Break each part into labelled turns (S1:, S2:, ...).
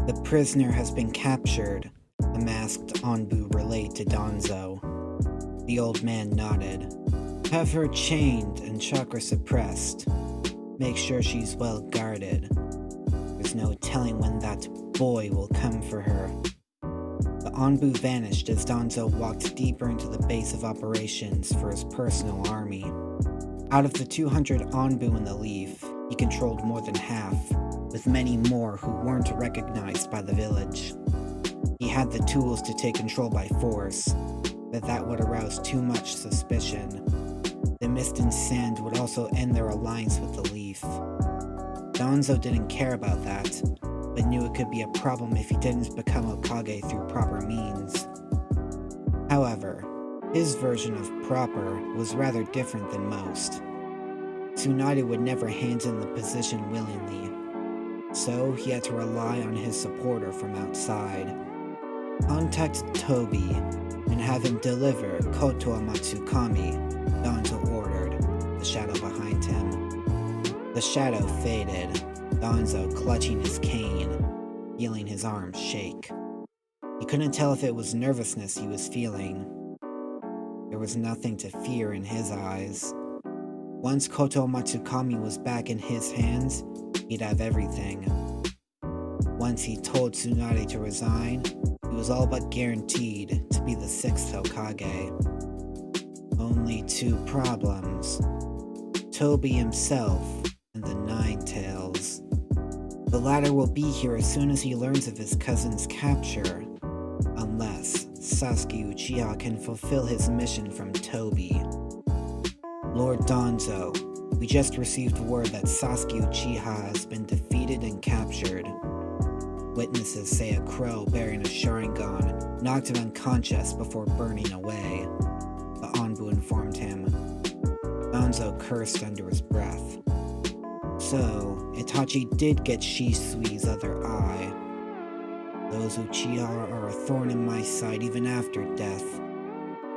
S1: The prisoner has been captured, the masked Anbu relayed to Danzo. The old man nodded. Have her chained and chakra suppressed. Make sure she's well guarded. There's no telling when that boy will come for her. The Anbu vanished as Danzo walked deeper into the base of operations for his personal army. Out of the 200 Anbu in the Leaf, he controlled more than half, with many more who weren't recognized by the village. He had the tools to take control by force, but that would arouse too much suspicion. The mist and sand would also end their alliance with the Leaf. Danzo didn't care about that, but knew it could be a problem if he didn't become Hokage through proper means. However, his version of proper was rather different than most. Tsunade would never hand in the position willingly, so he had to rely on his supporter from outside. Contact Tobi and have him deliver Koto Matsukami, Danzo ordered, the shadow behind him. The shadow faded, Danzo clutching his cane, feeling his arms shake. He couldn't tell if it was nervousness he was feeling. There was nothing to fear in his eyes. Once Koto Matsukami was back in his hands, he'd have everything. Once he told Tsunade to resign, he was all but guaranteed to be the 6th Hokage. Only 2 problems. Tobi himself and the Nine Tails. The latter will be here as soon as he learns of his cousin's capture, unless Sasuke Uchiha can fulfill his mission from Tobi. Lord Danzo, we just received word that Sasuke Uchiha has been defeated and captured. Witnesses say a crow bearing a Sharingan knocked him unconscious before burning away, the Anbu informed him. Danzo cursed under his breath. So, Itachi did get Shisui's other eye. Those Uchiha are a thorn in my side even after death.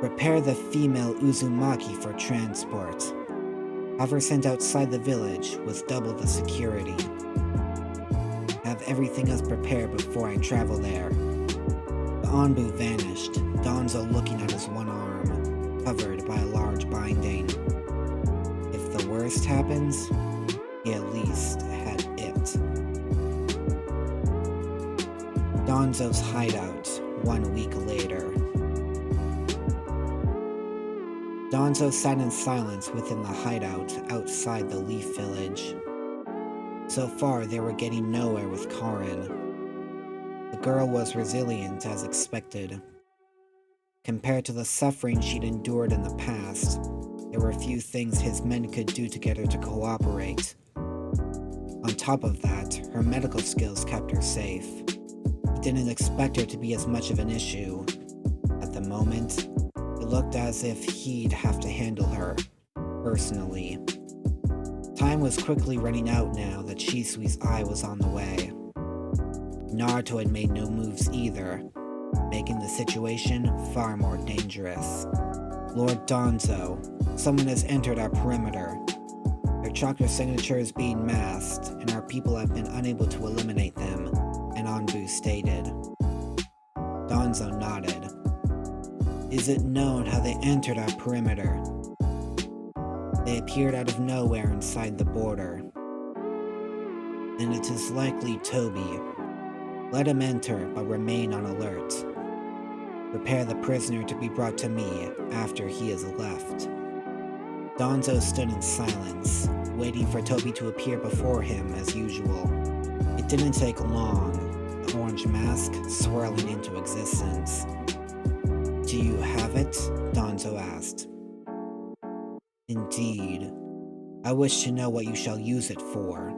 S1: Prepare the female Uzumaki for transport. Have her sent outside the village with double the security. Have everything else prepared before I travel there. The Anbu vanished, Danzo looking at his one arm, covered by a large binding. If the worst happens, he at least had it. Danzo's hideout, 1 week later. Danzo sat in silence within the hideout outside the Leaf Village. So far, they were getting nowhere with Karin. The girl was resilient as expected. Compared to the suffering she'd endured in the past, there were few things his men could do to get her to cooperate. On top of that, her medical skills kept her safe. He didn't expect her to be as much of an issue. At the moment, it looked as if he'd have to handle her, personally. Time was quickly running out now that Shisui's eye was on the way. Naruto had made no moves either, making the situation far more dangerous. Lord Danzo, someone has entered our perimeter. Their chakra signature is being masked, and our people have been unable to eliminate them, an Anbu stated. Danzo nodded. Is it known how they entered our perimeter? They appeared out of nowhere inside the border. Then it is likely Tobi. Let him enter, but remain on alert. Prepare the prisoner to be brought to me after he is left. Danzo stood in silence, waiting for Tobi to appear before him as usual. It didn't take long, the orange mask swirling into existence. Do you have it? Danzo asked. Indeed. I wish to know what you shall use it for.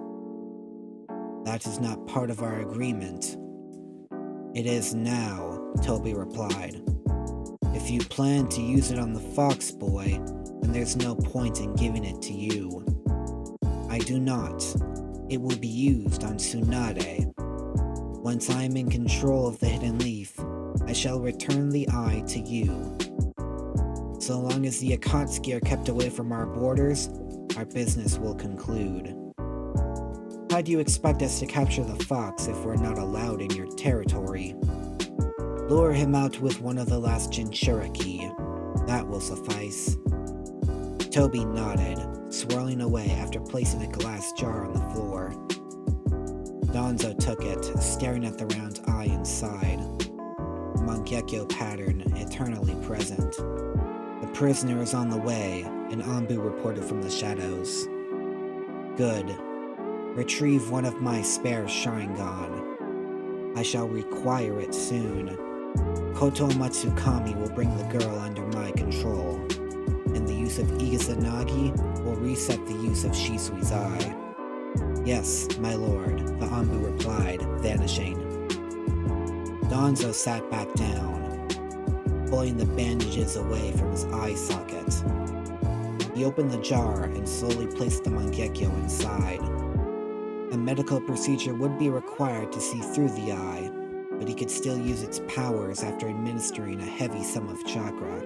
S1: That is not part of our agreement. It is now, Tobi replied. If you plan to use it on the fox boy, then there's no point in giving it to you. I do not. It will be used on Tsunade. Once I am in control of the hidden leaf, I shall return the eye to you. So long as the Akatsuki are kept away from our borders, our business will conclude. How do you expect us to capture the fox if we're not allowed in your territory? Lure him out with one of the last Jinchuriki. That will suffice. Toby nodded, swirling away after placing a glass jar on the floor. Danzo took it, staring at the round eye inside. The Mangekyo pattern eternally present. The prisoner is on the way, an Anbu reported from the shadows. Good. Retrieve one of my spare Sharingan. I shall require it soon. Koto Matsukami will bring the girl under my control, and the use of Izanagi will reset the use of Shisui's eye. Yes, my lord, the Anbu replied, vanishing. Danzo sat back down, pulling the bandages away from his eye socket. He opened the jar and slowly placed the Mangekyo inside. A medical procedure would be required to see through the eye, but he could still use its powers after administering a heavy sum of chakra.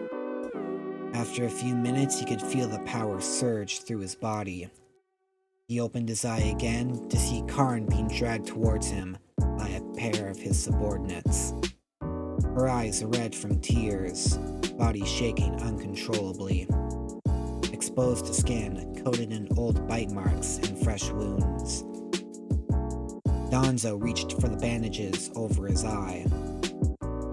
S1: After a few minutes, he could feel the power surge through his body. He opened his eye again to see Karn being dragged towards him by a pair of his subordinates. Her eyes red from tears, body shaking uncontrollably. Exposed skin coated in old bite marks and fresh wounds. Danzo reached for the bandages over his eye.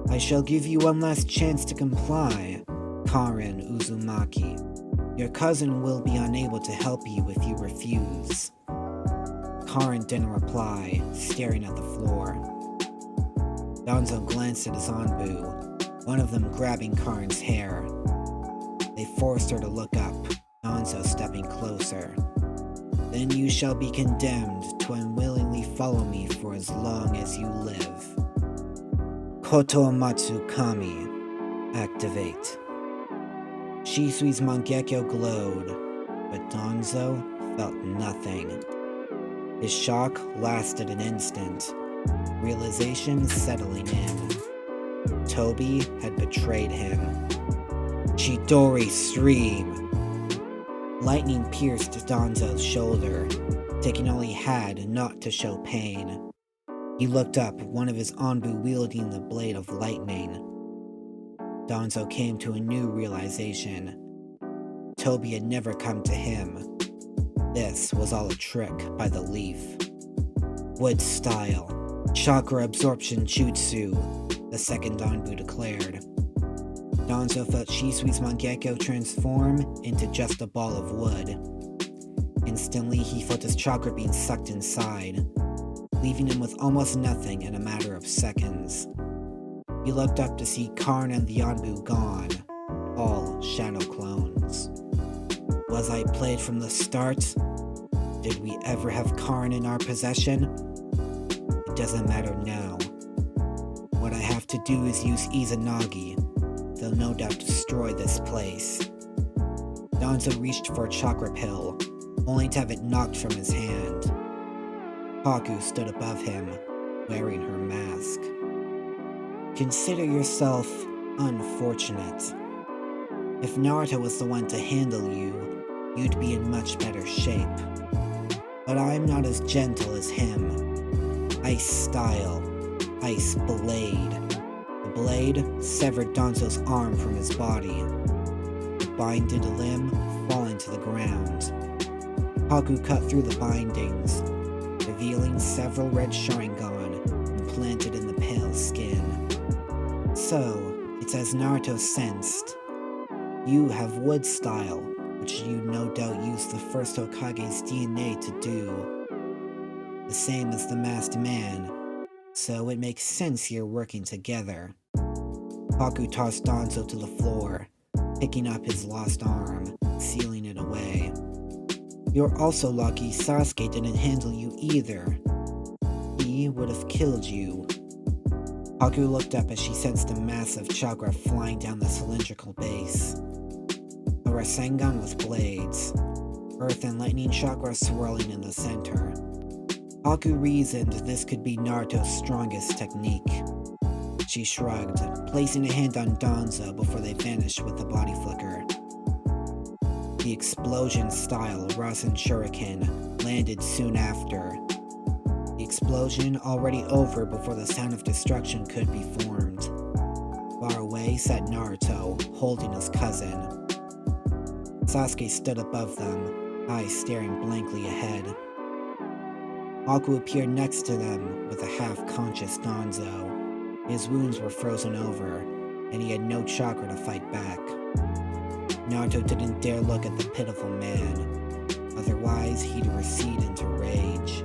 S1: I shall give you one last chance to comply, Karin Uzumaki. Your cousin will be unable to help you if you refuse. Karin didn't reply, staring at the floor. Danzo glanced at his Anbu, one of them grabbing Karin's hair. They forced her to look up, Danzo stepping closer. Then you shall be condemned to unwillingly follow me for as long as you live. Koto Matsukami, activate. Shisui's Mangekyo glowed, but Danzo felt nothing. His shock lasted an instant, realization settling in. Toby had betrayed him. Chidori Stream! Lightning pierced Danzo's shoulder, taking all he had not to show pain. He looked up, one of his Anbu wielding the blade of lightning. Danzo came to a new realization. Toby had never come to him. This was all a trick by the leaf. Wood style. Chakra absorption jutsu, the second Anbu declared. Danzo felt Shisui's Mangekyo transform into just a ball of wood. Instantly, he felt his chakra being sucked inside, leaving him with almost nothing in a matter of seconds. He looked up to see Karn and the Anbu gone, all shadow clones. Was I played from the start? Did we ever have Karn in our possession? It doesn't matter now. What I have to do is use Izanagi. They'll no doubt destroy this place. Danzo reached for a chakra pill, only to have it knocked from his hand. Haku stood above him, wearing her mask. Consider yourself unfortunate. If Naruto was the one to handle you, you'd be in much better shape. But I'm not as gentle as him. Ice style, ice blade. The blade severed Danzo's arm from his body. The binded limb falling to the ground. Haku cut through the bindings, revealing several red Sharingan implanted in the pale skin. So, it's as Naruto sensed. You have wood style, which you no doubt used the first Hokage's DNA to do. The same as the masked man, so it makes sense you're working together. Haku tossed Danzo to the floor, picking up his lost arm, sealing it away. You're also lucky Sasuke didn't handle you either. He would have killed you. Haku looked up as she sensed a massive chakra flying down the cylindrical base. A Rasengan with blades, earth and lightning chakra swirling in the center. Haku reasoned this could be Naruto's strongest technique. She shrugged, placing a hand on Danzo before they vanished with the body flicker. The explosion-style Rasen Shuriken landed soon after, explosion already over before the sound of destruction could be formed. Far away sat Naruto, holding his cousin. Sasuke stood above them, eyes staring blankly ahead. Haku appeared next to them with a half-conscious Danzo. His wounds were frozen over, and he had no chakra to fight back. Naruto didn't dare look at the pitiful man, otherwise he'd recede into rage.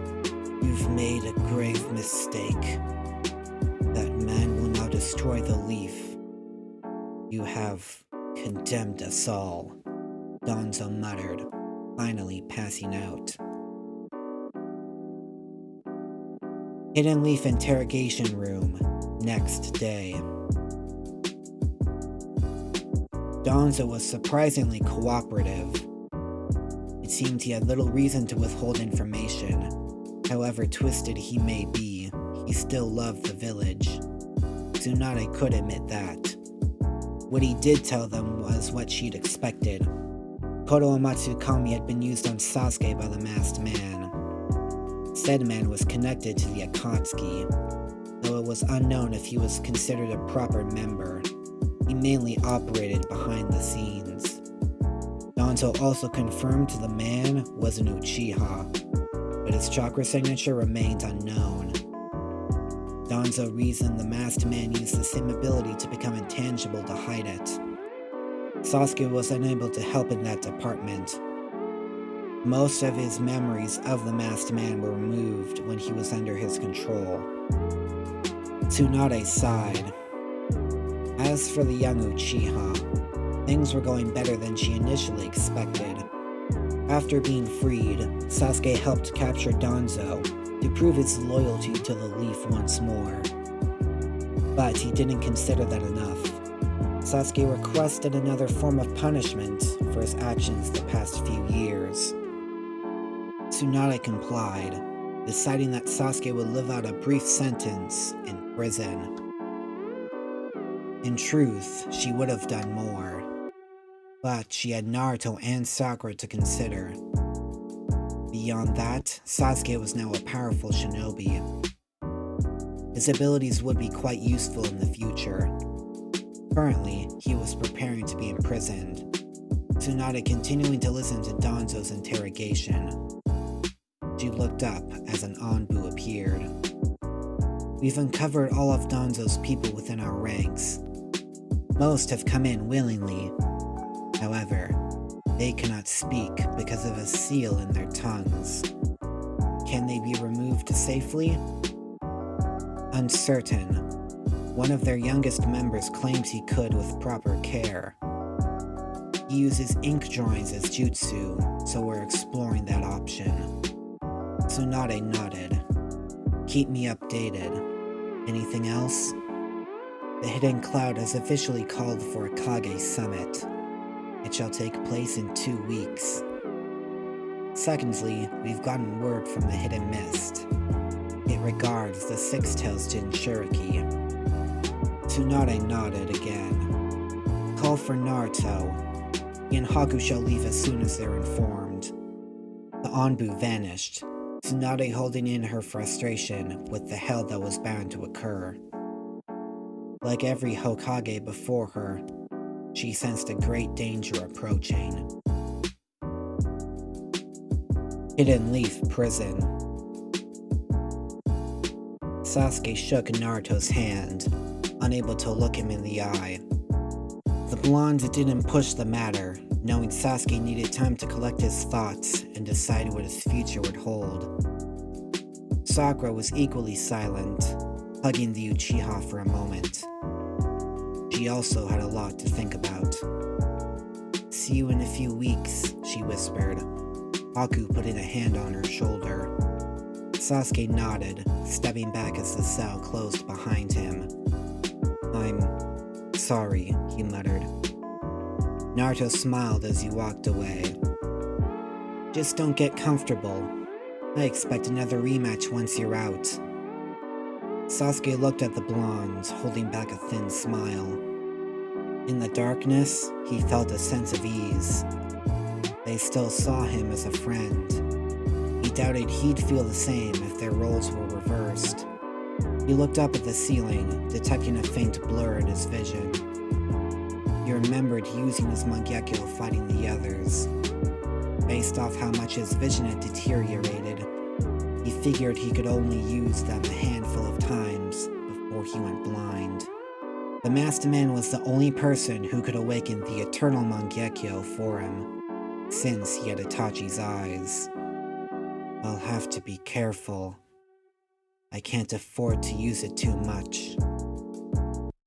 S1: You've made a grave mistake. That man will now destroy the leaf. You have condemned us all, Danzo muttered, finally passing out. Hidden Leaf interrogation room, next day. Danzo was surprisingly cooperative. It seemed he had little reason to withhold information. However twisted he may be, he still loved the village. Tsunade could admit that. What he did tell them was what she'd expected. Kodo Amatsukami had been used on Sasuke by the masked man. Said man was connected to the Akatsuki, though it was unknown if he was considered a proper member. He mainly operated behind the scenes. Danzo also confirmed the man was an Uchiha, but his chakra signature remained unknown. Danzo reasoned the masked man used the same ability to become intangible to hide it. Sasuke was unable to help in that department. Most of his memories of the masked man were removed when he was under his control. Tsunade sighed. As for the young Uchiha, things were going better than she initially expected. After being freed, Sasuke helped capture Danzo to prove his loyalty to the leaf once more. But he didn't consider that enough. Sasuke requested another form of punishment for his actions the past few years. Tsunade complied, deciding that Sasuke would live out a brief sentence in prison. In truth, she would have done more, but she had Naruto and Sakura to consider. Beyond that, Sasuke was now a powerful shinobi. His abilities would be quite useful in the future. Currently, he was preparing to be imprisoned. Tsunade continuing to listen to Danzo's interrogation. She looked up as an Anbu appeared. We've uncovered all of Danzo's people within our ranks. Most have come in willingly. However, they cannot speak because of a seal in their tongues. Can they be removed safely? Uncertain. One of their youngest members claims he could with proper care. He uses ink drawings as jutsu, so we're exploring that option. Tsunade nodded. Keep me updated. Anything else? The Hidden Cloud has officially called for a Kage summit. It shall take place in 2 weeks. Secondly, we've gotten word from the Hidden Mist. It regards the Six Tails Jinchuriki. Tsunade nodded again. Call for Naruto. He and Haku shall leave as soon as they're informed. The Anbu vanished, Tsunade holding in her frustration with the hell that was bound to occur. Like every Hokage before her, she sensed a great danger approaching. Hidden Leaf Prison. Sasuke shook Naruto's hand, unable to look him in the eye. The blonde didn't push the matter, knowing Sasuke needed time to collect his thoughts and decide what his future would hold. Sakura was equally silent, hugging the Uchiha for a moment. She also had a lot to think about. See you in a few weeks, she whispered. Haku put in a hand on her shoulder. Sasuke nodded, stepping back as the cell closed behind him. I'm sorry, he muttered. Naruto smiled as he walked away. Just don't get comfortable. I expect another rematch once you're out. Sasuke looked at the blonde, holding back a thin smile. In the darkness, he felt a sense of ease. They still saw him as a friend. He doubted he'd feel the same if their roles were reversed. He looked up at the ceiling, detecting a faint blur in his vision. He remembered using his Mangekyo fighting the others. Based off how much his vision had deteriorated, he figured he could only use them a handful of times before he went blind. The Masked Man was the only person who could awaken the eternal Mangekyo for him, since he had Itachi's eyes. I'll have to be careful. I can't afford to use it too much.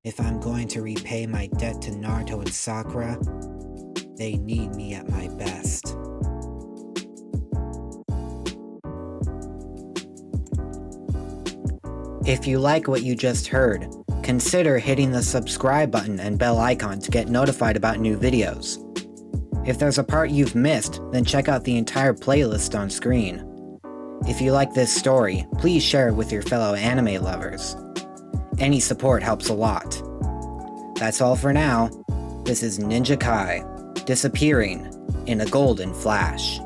S1: If I'm going to repay my debt to Naruto and Sakura, they need me at my best. If you like what you just heard, consider hitting the subscribe button and bell icon to get notified about new videos. If there's a part you've missed, then check out the entire playlist on screen. If you like this story, please share it with your fellow anime lovers. Any support helps a lot. That's all for now. This is Ninja Kai, disappearing in a golden flash.